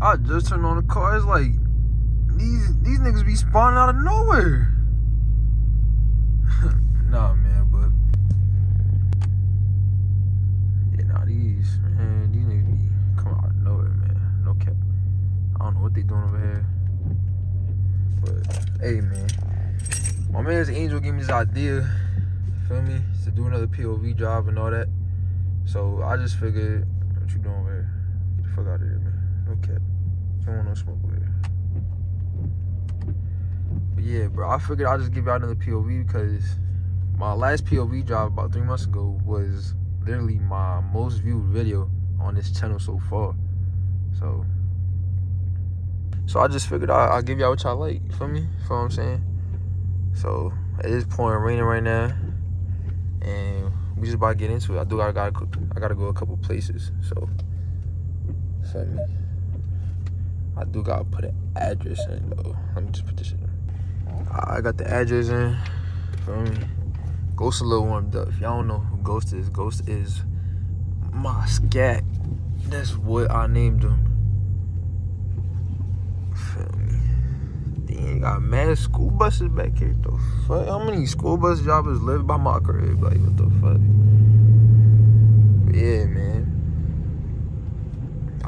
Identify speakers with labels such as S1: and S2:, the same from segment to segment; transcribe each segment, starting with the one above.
S1: I just turned on the car. It's like these niggas be spawning out of nowhere. Nah, man, but yeah, nah, these niggas be coming out of nowhere, man. No cap. I don't know what they doing over here, but hey, man, my man's Angel gave me this idea. Feel me? To do another POV job and all that. So I just figured, what you doing over here? Get the fuck out of here, man. No cap. You don't want no smoke over here. But yeah, bro, I figured I'll just give y'all another POV because my last POV job about 3 months ago was literally my most viewed video on this channel so far. So I just figured I'll give y'all what y'all like. You feel me? You feel what I'm saying? So it is pouring raining right now, and we just about to get into it. I gotta go a couple places. So feel me? I do gotta put an address in though. Let me just put this in. I got the address in. Feel me? Ghost a little warmed up. If y'all don't know who Ghost is my scat. That's what I named him. Feel me? They got mad school buses back here. The fuck? How many school bus drivers live by my crib? Like, what the fuck? But yeah, man.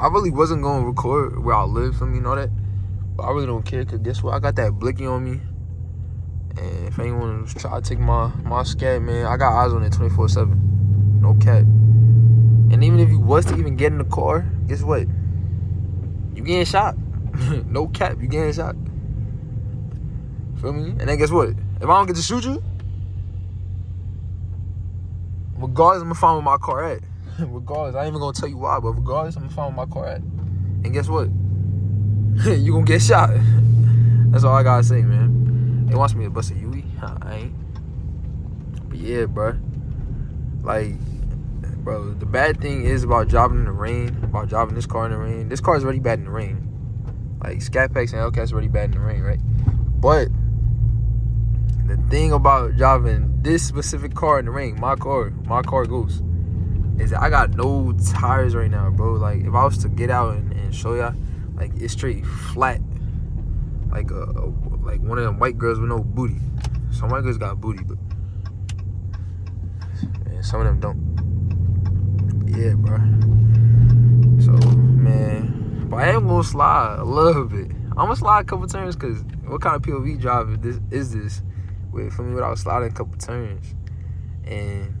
S1: I really wasn't going to record where I live, for me, and all that. But I really don't care, because guess what? I got that blicky on me. And if anyone was trying to take my scat, man, I got eyes on it 24/7. No cap. And even if you was to even get in the car, guess what? You getting shot. No cap, you getting shot. Feel me? And then guess what? If I don't get to shoot you, regardless, I'm going to find where my car at. Regardless, I ain't even gonna tell you why, but regardless, I'm gonna find where my car at. And guess what? You gonna get shot. That's all I gotta say, man. They wants me to bust a Yui. I ain't. But yeah, bro. Like, bro, the bad thing is about driving in the rain, about driving this car in the rain. This car is already bad in the rain. Like, Scat Packs and Hellcat's already bad in the rain, right? But the thing about driving this specific car in the rain, my car Ghost, is that I got no tires right now, bro. Like, if I was to get out and show y'all, like, it's straight flat. Like like one of them white girls with no booty. Some white girls got booty, but man, some of them don't. But yeah, bro. So, man, but I am gonna slide a little bit. I'm gonna slide a couple turns, because what kind of POV drive is this? For me, without sliding a couple turns. And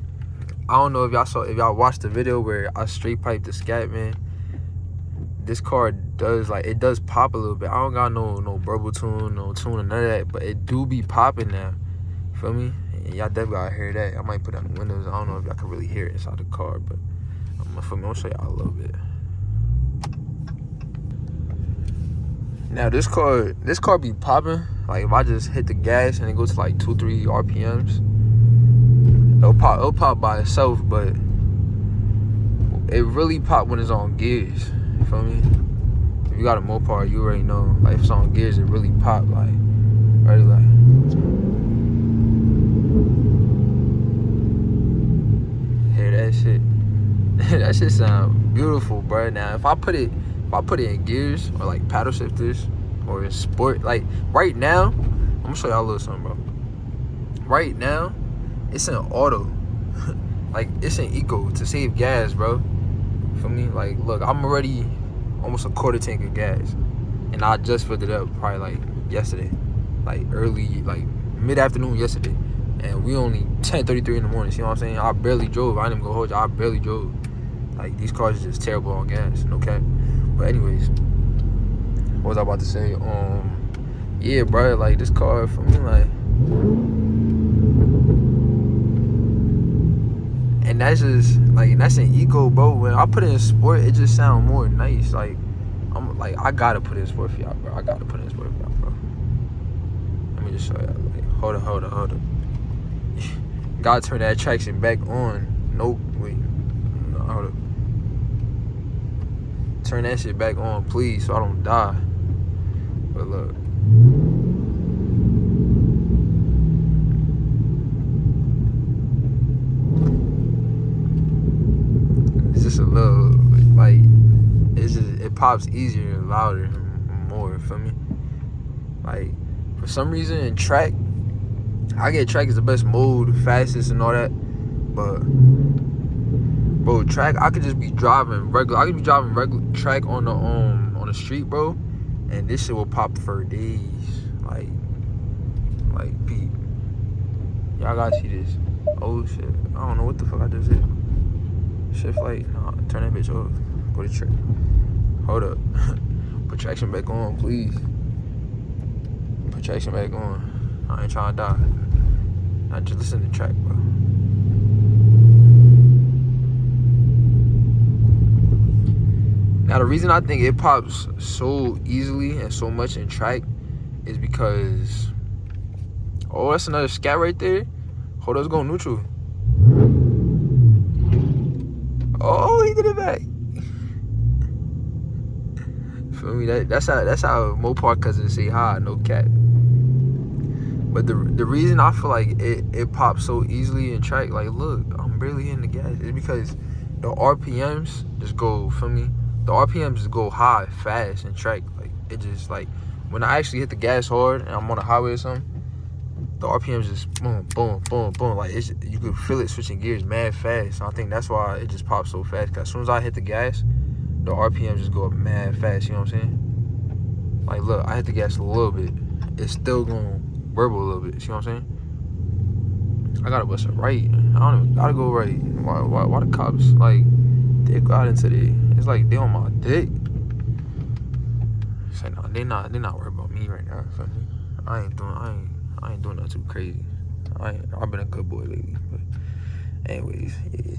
S1: I don't know if y'all watched the video where I straight piped the scat, man. This car does, like, it does pop a little bit. I don't got no burble tune, no tune or none of that, but it do be popping now. Feel me? And y'all definitely gotta hear that. I might put it on the windows. I don't know if y'all can really hear it inside the car, but I'm gonna show y'all a little bit. Now this car be popping. Like, if I just hit the gas and it goes to like 2-3 RPMs, it'll pop by itself, but it really pop when it's on gears. You feel me? If you got a Mopar, you already know. Like, if it's on gears, it really pop. Like, already like. Hear that shit? That shit sound beautiful, bro. Now, if I put it in gears or like paddle shifters or in sport, like right now, I'm gonna show y'all a little something, bro. Right now, it's in auto. Like, it's in eco to save gas, bro. Feel me? Like, look, I'm already almost a quarter tank of gas, and I just filled it up probably like yesterday, like early, like mid-afternoon yesterday, and we only 10:33 in the morning. See what I'm saying? I barely drove. I didn't even go hold you. I barely drove. Like, these cars are just terrible on gas. No cap. But anyways, what was I about to say? Yeah, bro. Like, this car for me, like. And that's just, like, that's an eco, bro. When I put it in sport, it just sounds more nice. Like, I gotta put it in sport for y'all, bro. I gotta put it in sport for y'all, bro. Let me just show y'all. Like, hold up. Gotta turn that traction back on. Nope, wait. No, hold up. Turn that shit back on, please, so I don't die. But look. It's just a little, like, it pops easier and louder and more, you feel me? Like, for some reason in track, I get track is the best mode, fastest and all that. But, bro, track, I could just be driving regular. I could be driving regular track on the street, bro, and this shit will pop for days. Like Pete, y'all gotta see this. Oh shit, I don't know what the fuck I just did. Shift light, nah, turn that bitch off. Go to track. Hold up. Put traction back on, please. Put traction back on. I ain't trying to die. I just listen to the track, bro. Now, the reason I think it pops so easily and so much in track is because... Oh, that's another scat right there. Hold up, let's go neutral. Oh, he did it back. Feel me? That's how Mopar cousins say hi, no cap. But the reason I feel like it pops so easily in track, like, look, I'm barely hitting the gas, is because the RPMs just go, feel me? The RPMs just go high, fast in track. Like, it just, like, when I actually hit the gas hard and I'm on a highway or something, the RPMs just boom, boom, boom, boom. Like, you could feel it switching gears mad fast. So I think that's why it just pops so fast. Because as soon as I hit the gas, the RPMs just go up mad fast. You know what I'm saying? Like, look, I hit the gas a little bit. It's still going to burble a little bit. See what I'm saying? I got to bust it right. I don't even got to go right. Why the cops, like, they go out into the... It's like they on my dick. Say, no, they not worried about me right now. Feel me? I ain't doing nothing too crazy. I've been a good boy lately. But anyways, yeah.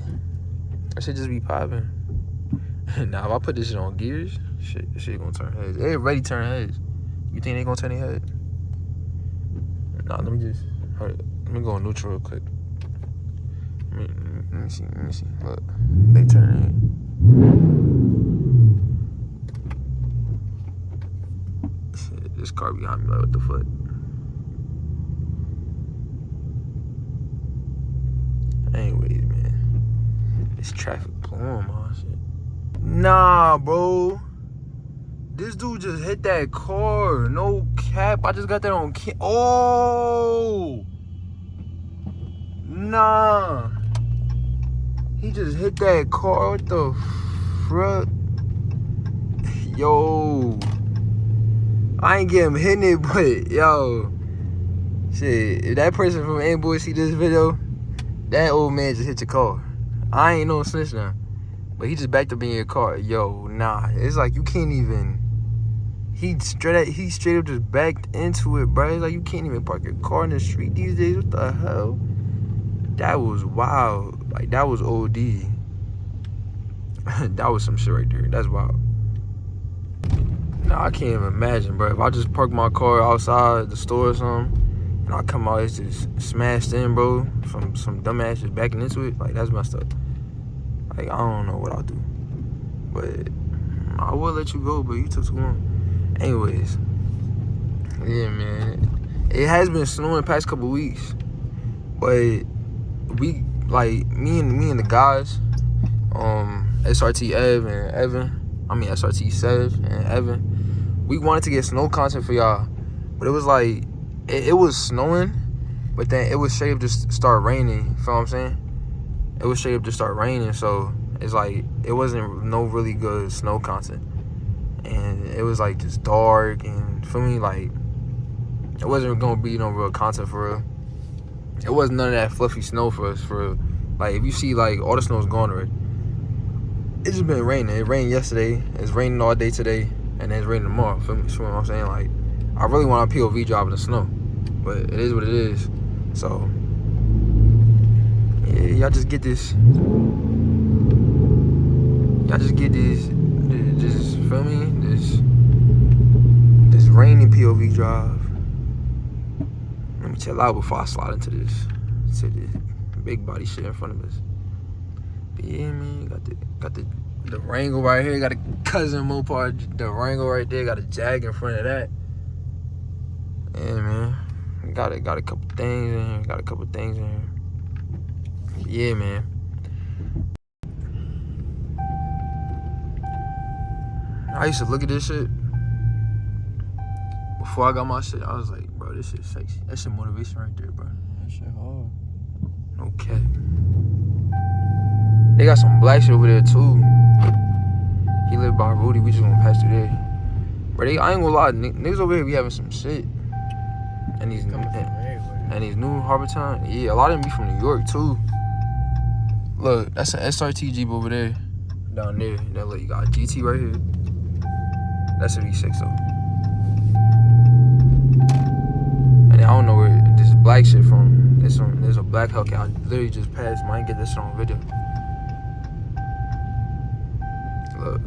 S1: That shit just be popping. Now if I put this shit on gears, shit gonna turn heads. They already turn heads. You think they gonna turn their head? Nah, let me go on neutral real quick. Let me see. Look, they turn head. Shit, this car behind me, like, what the fuck? Anyways, man, this traffic blowing my shit. Nah, bro, this dude just hit that car. No cap, I just got that on camera. Oh, nah, he just hit that car. What the fuck? Yo, I ain't get him hitting it, but yo, shit, if that person from A-Boy see this video, that old man just hit your car. I ain't no snitch now. But he just backed up in your car. Yo, nah. It's like you can't even... He straight up just backed into it, bro. It's like you can't even park your car in the street these days. What the hell? That was wild. Like, that was OD. That was some shit right there. That's wild. Nah, I can't even imagine, bro. If I just park my car outside the store or something, and I come out, it's just smashed in, bro, from some dumbass just backing into it. Like, that's messed up. Like, I don't know what I'll do. But I will let you go, but you took too long. Anyways. Yeah, man. It has been snowing the past couple weeks. But we, like, me and the guys, SRT Ev and Evan, SRT Sev and Evan, we wanted to get snow content for y'all. But it was like, it was snowing, but then it was straight up just start raining. You feel what I'm saying? It was straight up just start raining, so it's like it wasn't no really good snow content, and it was like just dark and for me, like it wasn't gonna be no real content for real. It wasn't none of that fluffy snow for us for real. Like if you see like all the snow's gone already. It's just been raining. It rained yesterday. It's raining all day today, and then it's raining tomorrow. Feel me? You know what I'm saying? Like I really want a POV drive in the snow, but it is what it is. So yeah, y'all just get this. Y'all just get this. Just feel me? This rainy POV drive. Let me chill out before I slide into this big body shit in front of us. But yeah, man, got the Wrangle right here. Got a cousin Mopar, the Wrangle right there. Got a Jag in front of that. Yeah, man. Got a couple things in here. Yeah, man. I used to look at this shit before I got my shit. I was like, bro, this shit sexy. That shit motivation right there, bro.
S2: That shit hard.
S1: Okay. They got some black shit over there too. He lived by Rudy. We just gonna pass through there. But I ain't gonna lie, niggas over here be having some shit. And these new Harbor Town, yeah, a lot of them be from New York too. Look, that's an SRT Jeep over there. Down there. And then look, you got a GT right here. That's a V6 though. And I don't know where this black shit from. There's a black Hellcat. I literally just passed. I ain't get this shit on video. Look,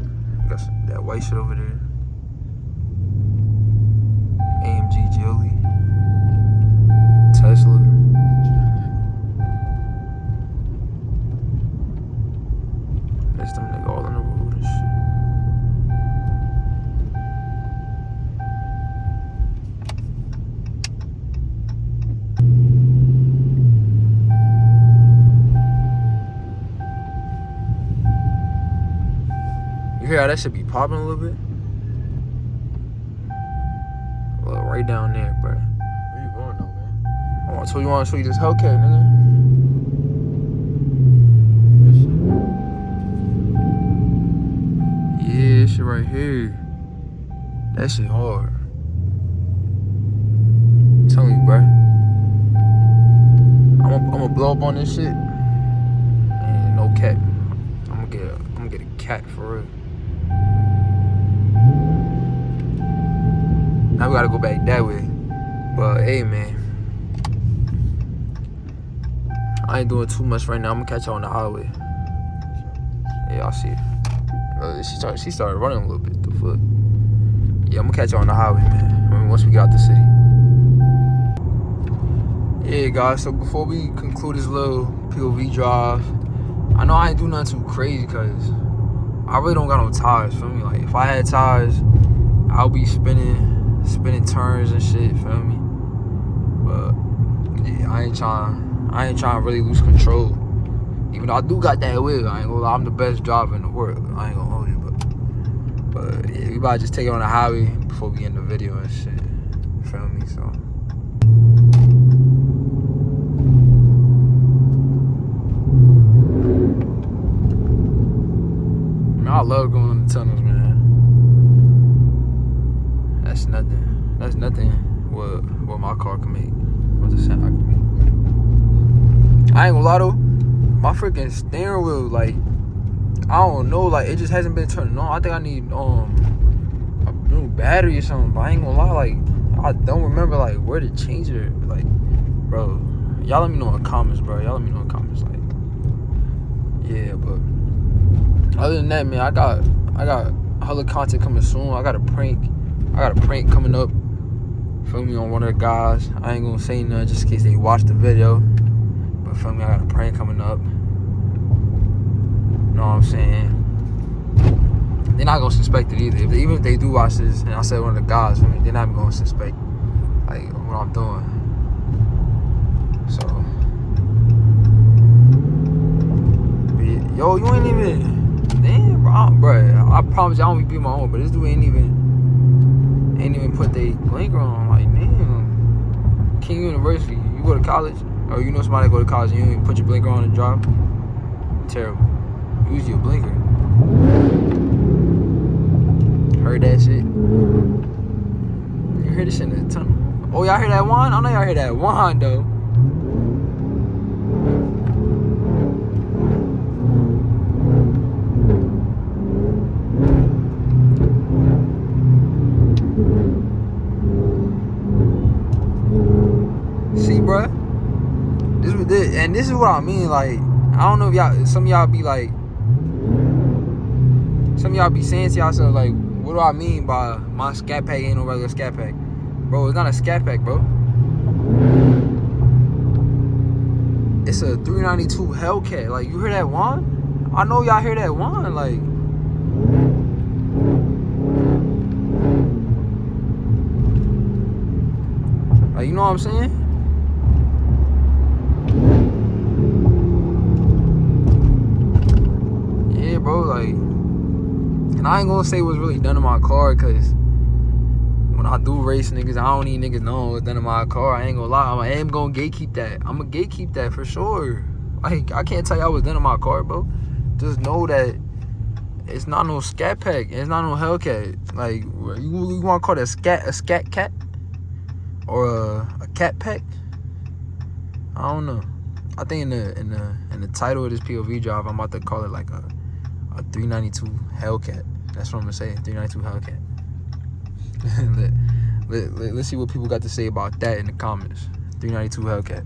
S1: got that white shit over there. AMG Jolie. Tesla. That's them nigga all on the road and shit. You hear how that should be popping a little bit? Look, right down there, bro.
S2: Where you going though, man?
S1: I want to show you this Hellcat, nigga. Yeah, this shit right here. That shit hard. I'm telling you, bro. I'm gonna blow up on this shit. And no cap. I'm gonna get a cat for real. Now we gotta go back that way. But hey, man, I ain't doing too much right now. I'm gonna catch her on the highway. Yeah, I'll see her. She started running a little bit. The fuck. Yeah, I'm gonna catch her on the highway, man. I mean, once we get out the city. Yeah, guys. So before we conclude this little POV drive, I know I ain't do nothing too crazy because I really don't got no tires. Feel me? Like if I had tires, I'll be spinning turns and shit, feel me? But yeah, I ain't trying to really lose control. Even though I do got that wheel, I ain't gonna lie, I'm the best driver in the world. I ain't gonna hold you, but yeah, we about to just take it on the highway before we end the video and shit. Feel me? So man, I love going in the tunnels, man. That's nothing what my car can make. What's the sound I can make? I ain't gonna lie though, my freaking steering wheel, like, I don't know, like it just hasn't been turning on. I think I need a new battery or something, but I ain't gonna lie, like I don't remember like where to change it. Like, bro, y'all let me know in the comments, bro. Y'all let me know in the comments, like, yeah. But other than that, man, I got hella content coming soon. I got a prank coming up, feel me, on one of the guys. I ain't gonna say nothing just in case they watch the video, but feel me, I got a prank coming up. Know what I'm saying? They're not gonna suspect it either. Even if they do watch this, and I said one of the guys, feel me, they're not gonna suspect like what I'm doing. So, but yeah, yo, you ain't even, damn, bro. I promise you, I don't be my own, but this dude ain't even put their blinker on. Like, damn. King University, you go to college, or you know somebody go to college and you don't even put your blinker on and drive? Terrible. Use your blinker. Heard that shit? You heard this shit in the tunnel? Oh, y'all hear that one? I know y'all hear that one, though. See, bruh? This is what I mean. Like, I don't know if y'all, some of y'all be like, some of y'all be saying to y'all, like, what do I mean by my scat pack ain't no regular scat pack? Bro, it's not a scat pack, bro. It's a 392 Hellcat. Like, you hear that one? I know y'all hear that one. Like, Like, you know what I'm saying? Yeah, bro, like, and I ain't gonna say what's really done to my car, cause when I do race niggas, I don't need niggas knowing what's done to my car. I ain't gonna lie, I am gonna gatekeep that. I'm gonna gatekeep that for sure. Like, I can't tell y'all what's done to my car, bro. Just know that it's not no scat pack. It's not no Hellcat. Like, you wanna call that a scat cat? Or a cat pack? I don't know. I think in the title of this POV drive, I'm about to call it like a 392 Hellcat. That's what I'm gonna say, 392 Hellcat. Let's see what people got to say about that in the comments. 392 Hellcat.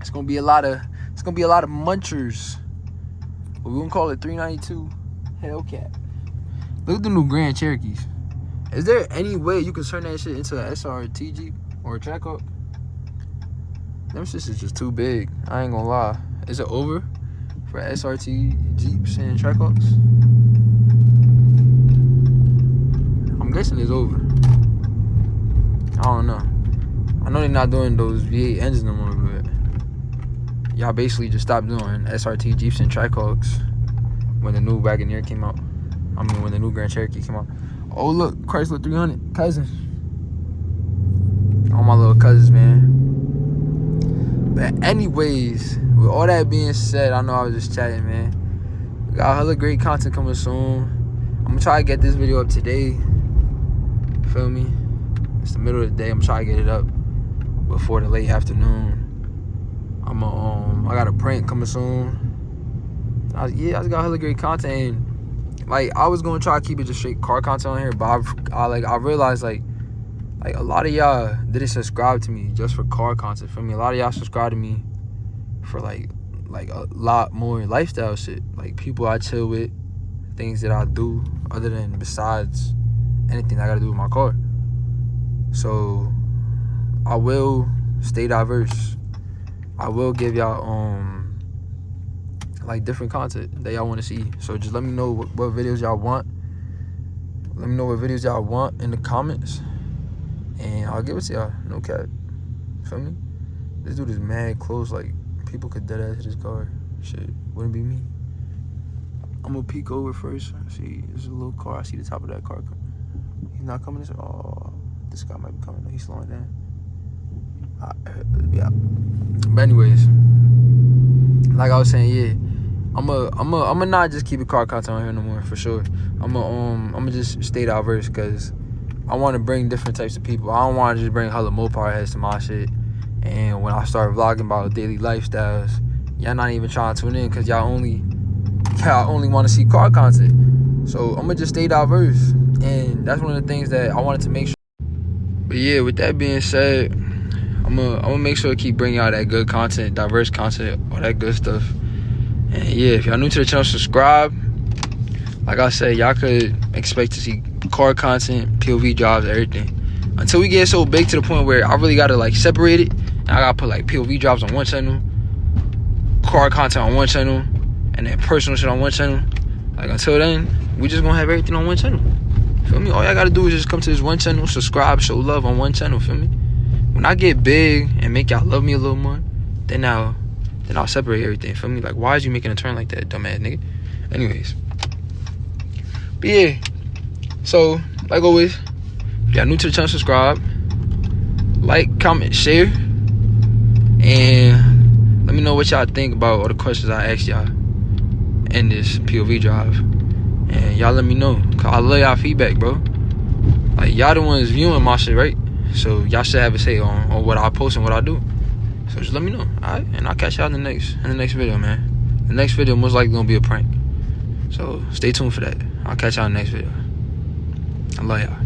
S1: It's gonna be a lot of munchers, but we gonna call it 392 Hellcat. Look at the new Grand Cherokees. Is there any way you can turn that shit into an SRT Jeep or a Trackhawk? Them shits is just too big. I ain't gonna lie. Is it over for SRT Jeeps and Trackhawks? I'm guessing it's over. I don't know. I know they're not doing those V8 engines no more, but y'all basically just stopped doing SRT Jeeps and Trackhawks when the new Wagoneer came out. I mean, when the new Grand Cherokee came out. Oh, look, Chrysler 300, cousin. All my little cousins, man. But anyways, with all that being said, I know I was just chatting, man. We got hella great content coming soon. I'm gonna try to get this video up today. Feel me? It's the middle of the day. I'm trying to get it up before the late afternoon. I got a prank coming soon. I just got hella great content. And, like, I was gonna try to keep it just straight car content on here, but I realized like a lot of y'all didn't subscribe to me just for car content. For me, a lot of y'all subscribe to me for like a lot more lifestyle shit, like people I chill with, things that I do other than besides anything I gotta do with my car. So I will stay diverse. I will give y'all like different content that y'all want to see. So just let me know what videos y'all want. Let me know what videos y'all want in the comments, and I'll give it to y'all. No cap. Feel me? This dude is mad close. Like, people could dead ass hit his car. Shit, wouldn't be me. I'm gonna peek over first. See, there's a little car. I see the top of that car coming. He's not coming. Oh, this guy might be coming. He's slowing down. Let's be out. But anyways, like I was saying, yeah, I'm not just keep it car content on here no more, for sure. I'm just stay diverse, because I want to bring different types of people. I don't want to just bring hella Mopar heads to my shit. And when I start vlogging about daily lifestyles, y'all not even trying to tune in, because y'all only want to see car content. So I'm gonna just stay diverse, and that's one of the things that I wanted to make sure. But yeah, with that being said, I'm gonna make sure to keep bringing y'all that good content, diverse content, all that good stuff. And yeah, if y'all new to the channel, subscribe. Like I said, y'all could expect to see car content, POV jobs, everything, until we get so big to the point where I really gotta like separate it, and I gotta put like POV jobs on one channel, car content on one channel, and then personal shit on one channel. Like, until then, we just gonna have everything on one channel. Feel me? All y'all gotta do is just come to this one channel, subscribe, show love on one channel. Feel me? When I get big and make y'all love me a little more, then I'll separate everything. Feel me? Like, why is you making a turn like that, dumbass nigga? Anyways, but yeah. So, like always, if y'all new to the channel, subscribe, like, comment, share, and let me know what y'all think about all the questions I asked y'all in this POV drive. And y'all let me know, cause I love y'all feedback, bro. Like, y'all the ones viewing my shit, right? So y'all should have a say on what I post and what I do. So just let me know, alright? And I'll catch y'all in the next video, man. The next video most likely gonna be a prank. So stay tuned for that. I'll catch y'all in the next video. I love y'all.